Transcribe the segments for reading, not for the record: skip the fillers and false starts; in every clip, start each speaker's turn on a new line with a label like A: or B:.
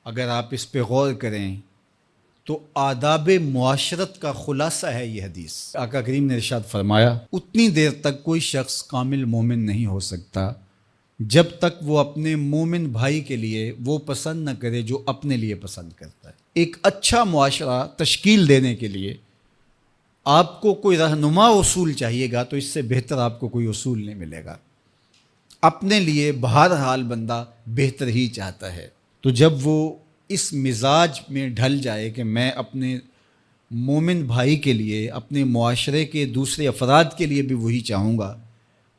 A: اگر آپ اس پہ غور کریں تو آداب معاشرت کا خلاصہ ہے یہ حدیث۔ آقا کریم نے ارشاد فرمایا اتنی دیر تک کوئی شخص کامل مومن نہیں ہو سکتا جب تک وہ اپنے مومن بھائی کے لیے وہ پسند نہ کرے جو اپنے لیے پسند کرتا ہے۔ ایک اچھا معاشرہ تشکیل دینے کے لیے آپ کو کوئی رہنما اصول چاہیے گا تو اس سے بہتر آپ کو کوئی اصول نہیں ملے گا۔ اپنے لیے بہرحال بندہ بہتر ہی چاہتا ہے، تو جب وہ اس مزاج میں ڈھل جائے کہ میں اپنے مومن بھائی کے لیے، اپنے معاشرے کے دوسرے افراد کے لیے بھی وہی چاہوں گا،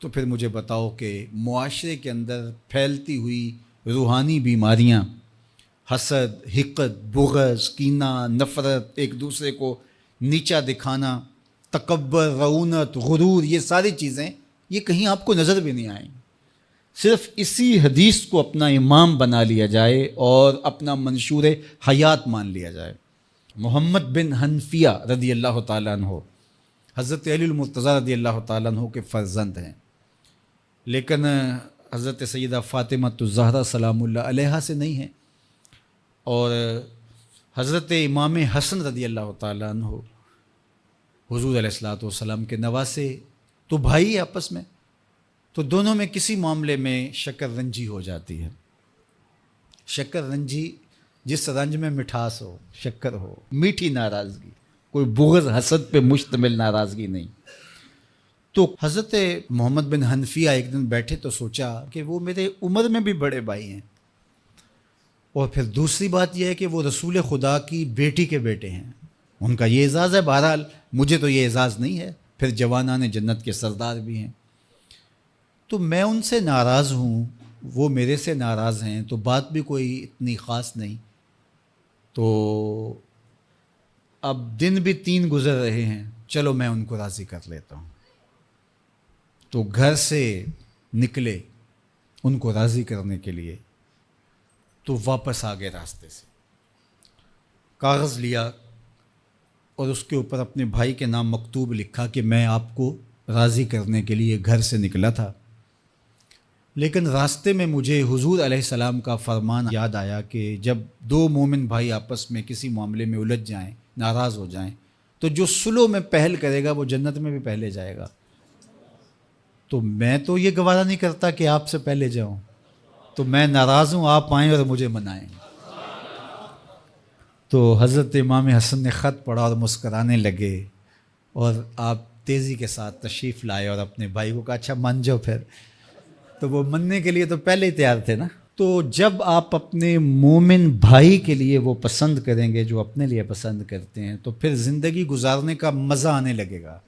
A: تو پھر مجھے بتاؤ کہ معاشرے کے اندر پھیلتی ہوئی روحانی بیماریاں، حسد، حقد، بغض، کینہ، نفرت، ایک دوسرے کو نیچا دکھانا، تکبر، رعونت، غرور، یہ ساری چیزیں یہ کہیں آپ کو نظر بھی نہیں آئیں۔ صرف اسی حدیث کو اپنا امام بنا لیا جائے اور اپنا منشور حیات مان لیا جائے۔ محمد بن حنفیہ رضی اللہ تعالیٰ عنہ حضرت علی المرتضیٰ رضی اللہ تعالیٰ عنہ کے فرزند ہیں، لیکن حضرت سیدہ فاطمہ الزہرا سلام اللہ علیہا سے نہیں ہیں، اور حضرت امام حسن رضی اللہ تعالیٰ عنہ حضور علیہ الصلوۃ والسلام کے نواسے، تو بھائی آپس میں، تو دونوں میں کسی معاملے میں شکر رنجی ہو جاتی ہے۔ شکر رنجی جس رنج میں مٹھاس ہو، شکر ہو، میٹھی ناراضگی، کوئی بغض حسد پہ مشتمل ناراضگی نہیں۔ تو حضرت محمد بن حنفیہ ایک دن بیٹھے تو سوچا کہ وہ میرے عمر میں بھی بڑے بھائی ہیں، اور پھر دوسری بات یہ ہے کہ وہ رسول خدا کی بیٹی کے بیٹے ہیں، ان کا یہ اعزاز ہے، بہرحال مجھے تو یہ اعزاز نہیں ہے، پھر جوانان جنت کے سردار بھی ہیں، تو میں ان سے ناراض ہوں، وہ میرے سے ناراض ہیں، تو بات بھی کوئی اتنی خاص نہیں، تو اب دن بھی 3 گزر رہے ہیں، چلو میں ان کو راضی کر لیتا ہوں۔ تو گھر سے نکلے ان کو راضی کرنے کے لیے، تو واپس آ گئے راستے سے، کاغذ لیا اور اس کے اوپر اپنے بھائی کے نام مکتوب لکھا کہ میں آپ کو راضی کرنے کے لیے گھر سے نکلا تھا، لیکن راستے میں مجھے حضور علیہ السلام کا فرمان یاد آیا کہ جب 2 مومن بھائی آپس میں کسی معاملے میں الجھ جائیں، ناراض ہو جائیں، تو جو صلح میں پہل کرے گا وہ جنت میں بھی پہلے جائے گا۔ تو میں تو یہ گوارا نہیں کرتا کہ آپ سے پہلے جاؤں، تو میں ناراض ہوں، آپ آئیں اور مجھے منائیں۔ تو حضرت امام حسن نے خط پڑھا اور مسکرانے لگے، اور آپ تیزی کے ساتھ تشریف لائے اور اپنے بھائی کو کہا اچھا مان جاؤ پھر، تو وہ مننے کے لیے تو پہلے ہی تیار تھے نا۔ تو جب آپ اپنے مومن بھائی کے لیے وہ پسند کریں گے جو اپنے لیے پسند کرتے ہیں، تو پھر زندگی گزارنے کا مزہ آنے لگے گا۔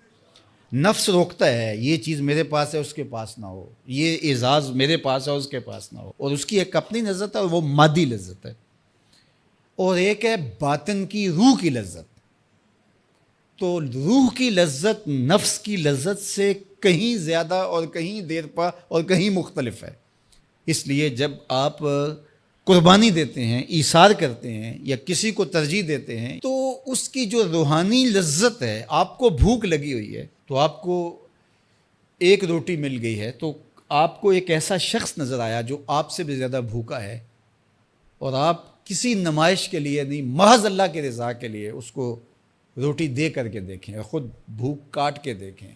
A: نفس روکتا ہے یہ چیز میرے پاس ہے اس کے پاس نہ ہو، یہ اعزاز میرے پاس ہے اس کے پاس نہ ہو، اور اس کی ایک اپنی لذت ہے اور وہ مادی لذت ہے، اور ایک ہے باطن کی روح کی لذت۔ تو روح کی لذت نفس کی لذت سے کہیں زیادہ اور کہیں دیر پا اور کہیں مختلف ہے۔ اس لیے جب آپ قربانی دیتے ہیں، ایثار کرتے ہیں یا کسی کو ترجیح دیتے ہیں، تو اس کی جو روحانی لذت ہے، آپ کو بھوک لگی ہوئی ہے، تو آپ کو ایک روٹی مل گئی ہے، تو آپ کو ایک ایسا شخص نظر آیا جو آپ سے بھی زیادہ بھوکا ہے، اور آپ کسی نمائش کے لیے نہیں، محض اللہ کے رضا کے لیے اس کو روٹی دے کر کے دیکھیں، خود بھوک کاٹ کے دیکھیں،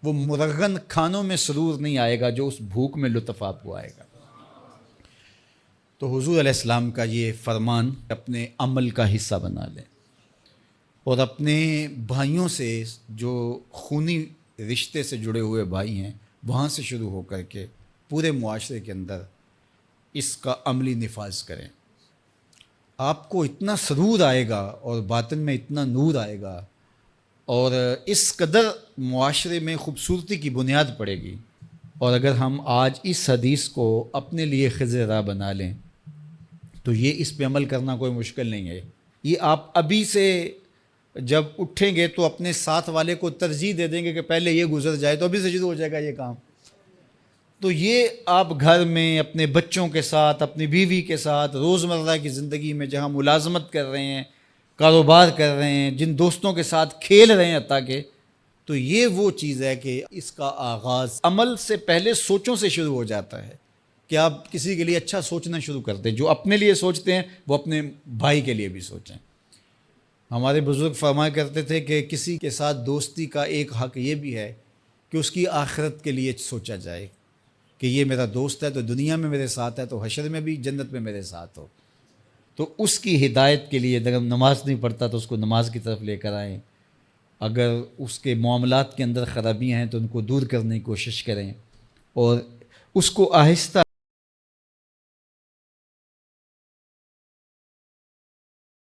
A: وہ مرغن کھانوں میں سرور نہیں آئے گا جو اس بھوک میں لطف آپ کو آئے گا۔ تو حضور علیہ السلام کا یہ فرمان اپنے عمل کا حصہ بنا لیں، اور اپنے بھائیوں سے، جو خونی رشتے سے جڑے ہوئے بھائی ہیں، وہاں سے شروع ہو کر کے پورے معاشرے کے اندر اس کا عملی نفاذ کریں۔ آپ کو اتنا سرور آئے گا اور باطن میں اتنا نور آئے گا، اور اس قدر معاشرے میں خوبصورتی کی بنیاد پڑے گی۔ اور اگر ہم آج اس حدیث کو اپنے لیے خضر راہ بنا لیں تو یہ اس پہ عمل کرنا کوئی مشکل نہیں ہے۔ یہ آپ ابھی سے جب اٹھیں گے تو اپنے ساتھ والے کو ترجیح دے دیں گے کہ پہلے یہ گزر جائے، تو ابھی سے شروع ہو جائے گا یہ کام۔ تو یہ آپ گھر میں اپنے بچوں کے ساتھ، اپنی بیوی کے ساتھ، روزمرہ کی زندگی میں جہاں ملازمت کر رہے ہیں، کاروبار کر رہے ہیں، جن دوستوں کے ساتھ کھیل رہے ہیں حتیٰ کہ، تو یہ وہ چیز ہے کہ اس کا آغاز عمل سے پہلے سوچوں سے شروع ہو جاتا ہے۔ کہ آپ کسی کے لیے اچھا سوچنا شروع کرتے ہیں. جو اپنے لیے سوچتے ہیں وہ اپنے بھائی کے لیے بھی سوچیں. ہمارے بزرگ فرمایا کرتے تھے کہ کسی کے ساتھ دوستی کا ایک حق یہ بھی ہے کہ اس کی آخرت کے لیے سوچا جائے کہ یہ میرا دوست ہے تو دنیا میں میرے ساتھ ہے تو حشر میں بھی جنت میں میرے ساتھ ہو. تو اس کی ہدایت کے لیے اگر نماز نہیں پڑھتا تو اس کو نماز کی طرف لے کر آئیں. اگر اس کے معاملات کے اندر خرابیاں ہیں تو ان کو دور کرنے کی کوشش کریں اور اس کو آہستہ